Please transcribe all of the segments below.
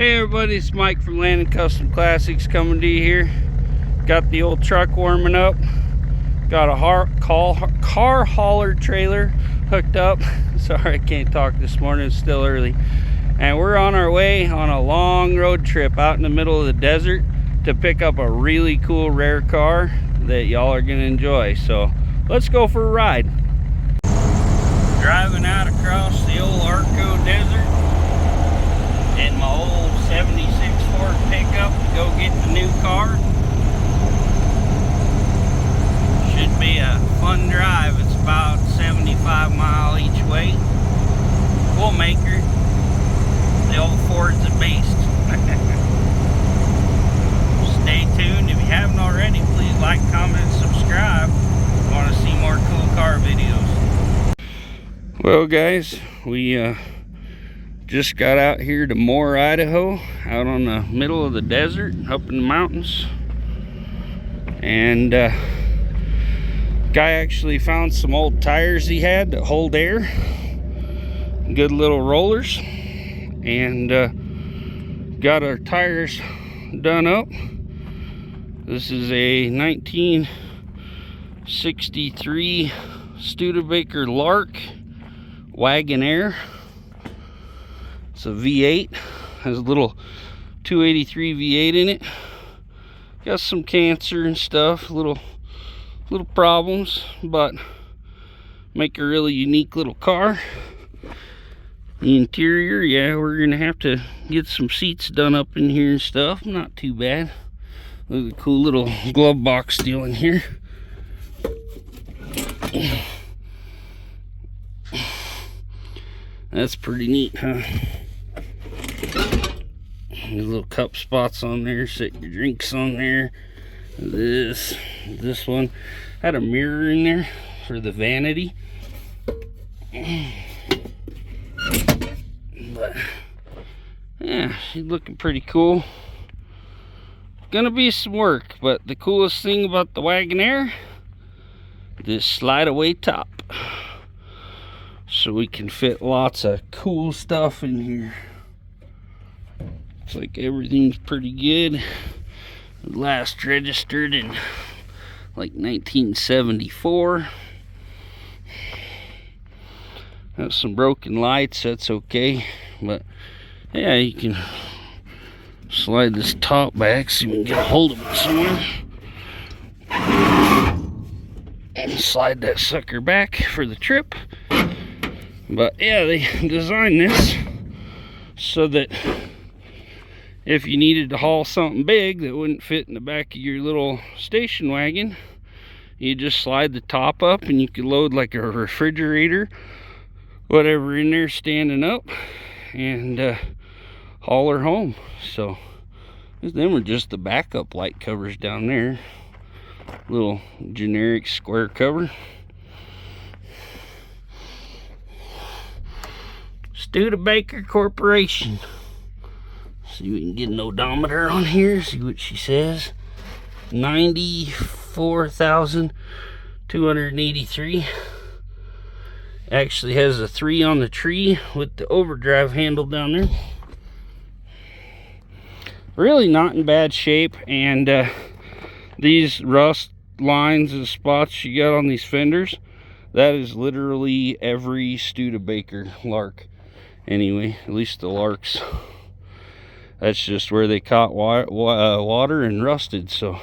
Hey everybody, it's Mike from Landon Custom Classics coming to you here. Got the old truck warming up. Got a car hauler trailer hooked up. Sorry I can't talk this morning, it's still early. And we're on our way on a long road trip out in the middle of the desert to pick up a really cool rare car that y'all are gonna enjoy. So let's go for a ride. Driving out across the old Arco desert in my old 76 Ford pickup to go get the new car. Should be a fun drive. It's about 75 mile each way. We'll make her. The old Ford's a beast. Stay tuned. If you haven't already, please like, comment, subscribe. If you want to see more cool car videos. Well guys, we just got out here to Moore, Idaho, out on the middle of the desert, up in the mountains. And guy actually found some old tires he had that hold air. Good little rollers. And got our tires done up. This is a 1963 Studebaker Lark Wagonaire. It's a V8, has a little 283 V8 in it. Got some cancer and stuff, little problems, but make a really unique little car. The interior, yeah, we're gonna have to get some seats done up in here and stuff. Not too bad. Look at the cool little glove box deal in here. That's pretty neat, huh? These little cup spots on there, set your drinks on there. This one had a mirror in there for the vanity. But yeah, she's looking pretty cool. Gonna be some work, but the coolest thing about the Wagonaire, this slide away top. So we can fit lots of cool stuff in here. Looks like everything's pretty good. Last registered in like 1974. Have some broken lights, that's okay. But yeah, you can slide this top back so you can get a hold of it somewhere. And slide that sucker back for the trip. But yeah, they designed this so that if you needed to haul something big that wouldn't fit in the back of your little station wagon, you just slide the top up and you could load like a refrigerator, whatever in there standing up, and haul her home. So them are just the backup light covers down there. Little generic square cover. Studebaker Corporation. See if we can get an odometer on here, see what she says. 94,283. Actually has a 3 on the tree with the overdrive handle down there. Really not in bad shape, and these rust lines and spots you got on these fenders, that is literally every Studebaker Lark. Anyway, at least the Larks. That's just where they caught water and rusted. So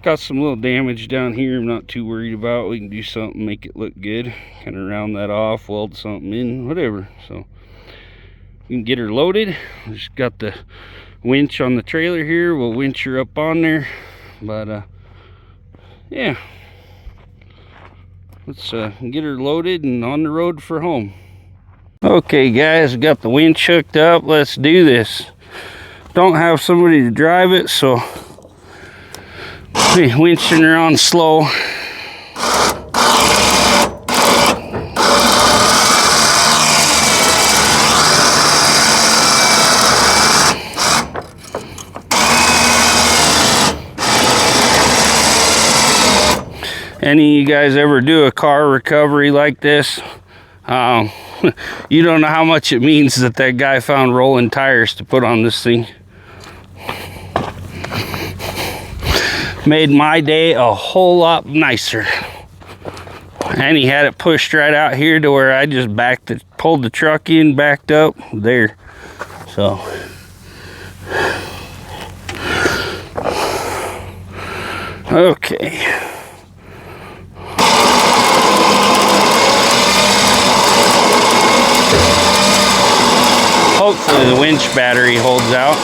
got some little damage down here I'm not too worried about. We can do something, make it look good, kind of round that off, weld something in, whatever. So you can get her loaded. Just got the winch on the trailer here. We'll winch her up on there. But yeah, let's get her loaded and on the road for home. Okay guys, got the winch hooked up. Let's do this. Don't have somebody to drive it, so be winching her on slow. Any of you guys ever do a car recovery like this? You don't know how much it means that that guy found rolling tires to put on this thing. Made my day a whole lot nicer. And he had it pushed right out here to where I just pulled the truck in, backed up there. So okay. Hopefully the winch battery holds out.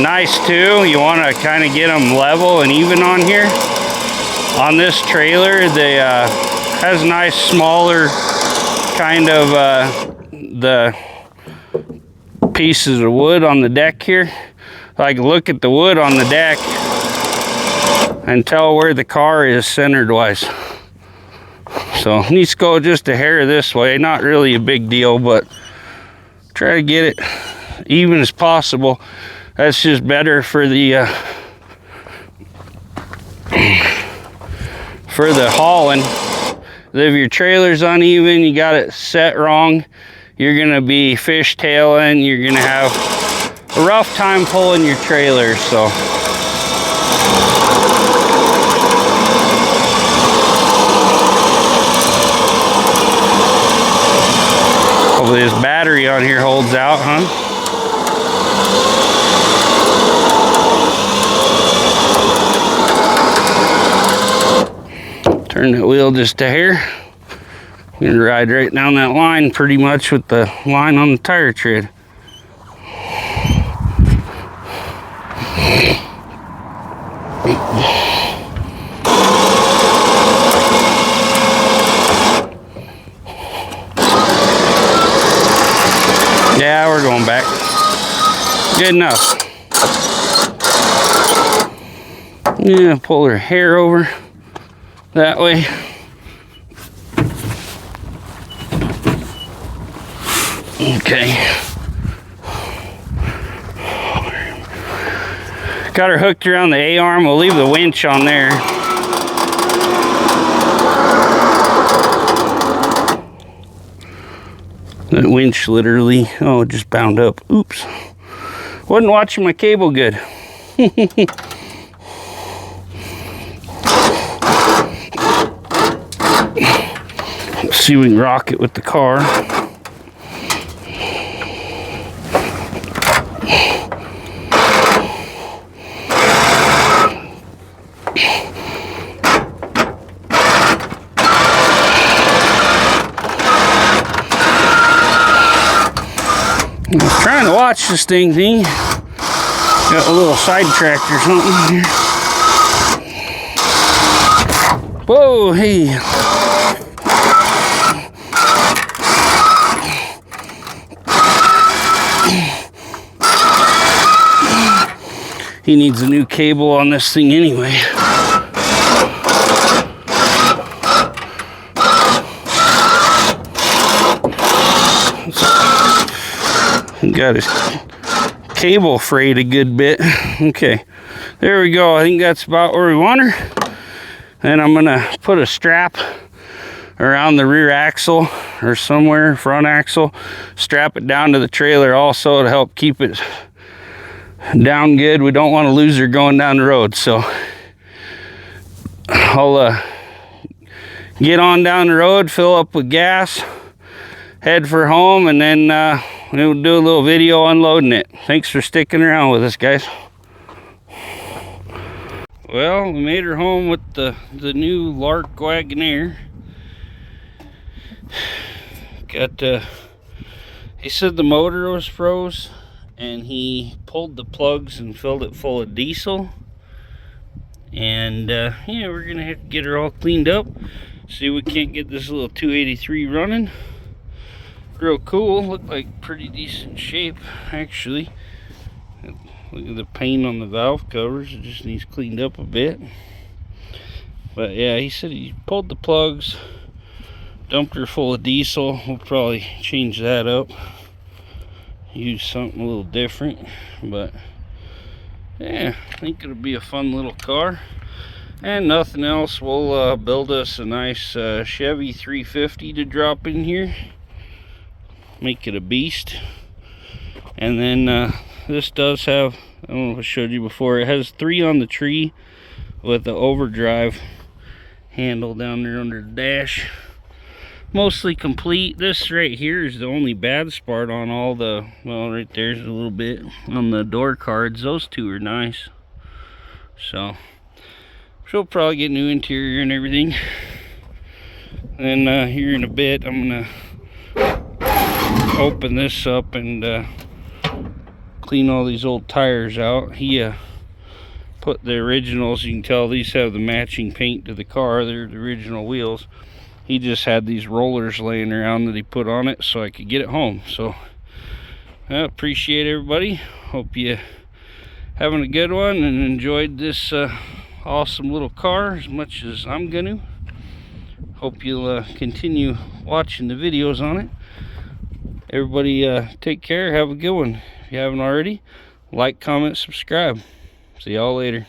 Nice too, you want to kind of get them level and even on here. On this trailer, they has nice smaller kind of the pieces of wood on the deck here. Like look at the wood on the deck and tell where the car is centered wise. So needs to go just a hair this way. Not really a big deal, but try to get it even as possible. That's just better for the hauling. If your trailer's uneven, you got it set wrong, you're gonna be fishtailing. You're gonna have a rough time pulling your trailer. So hopefully this battery on here holds out, huh? Turn that wheel just a hair. I'm gonna ride right down that line pretty much with the line on the tire tread. Yeah, we're going back. Good enough. Yeah, pull her hair over that way. Okay. Got her hooked around the A-arm. We'll leave the winch on there. That winch literally, oh, it just bound up. Oops. Wasn't watching my cable good. Let's see if we can rock it with the car. I was trying to watch this thing. Got a little sidetracked or something here. Whoa, hey. He needs a new cable on this thing anyway. He got his cable frayed a good bit. Okay, there we go. I think that's about where we want her. And I'm gonna put a strap around the rear axle or somewhere, front axle, strap it down to the trailer also to help keep it down good. We don't want to lose her going down the road. So I'll get on down the road, fill up with gas, head for home, and then we'll do a little video unloading it. Thanks for sticking around with us, guys. Well, we made her home with the new Lark Wagonaire. Got he said the motor was froze, and he pulled the plugs and filled it full of diesel. And yeah, we're gonna have to get her all cleaned up. See if we can't get this little 283 running. Real cool. Looked like pretty decent shape actually. Look at the paint on the valve covers. It just needs cleaned up a bit. But yeah, he said he pulled the plugs, dumped her full of diesel. We'll probably change that up, use something a little different. But yeah, I think it'll be a fun little car. And nothing else, we'll build us a nice Chevy 350 to drop in here, make it a beast. And then this does have, I don't know if I showed you before, it has 3 on the tree with the overdrive handle down there under the dash. Mostly complete. This right here is the only bad spot on all the, well, right there's a little bit on the door cards. Those 2 are nice. So she'll probably get new interior and everything. And here in a bit I'm gonna open this up and clean all these old tires out. He put the originals, you can tell these have the matching paint to the car, they're the original wheels. He just had these rollers laying around that he put on it so I could get it home. So I appreciate everybody. Hope you having a good one and enjoyed this awesome little car as much as I'm gonna. Hope you'll continue watching the videos on it. Everybody take care, have a good one. If you haven't already, like, comment, subscribe. See y'all later.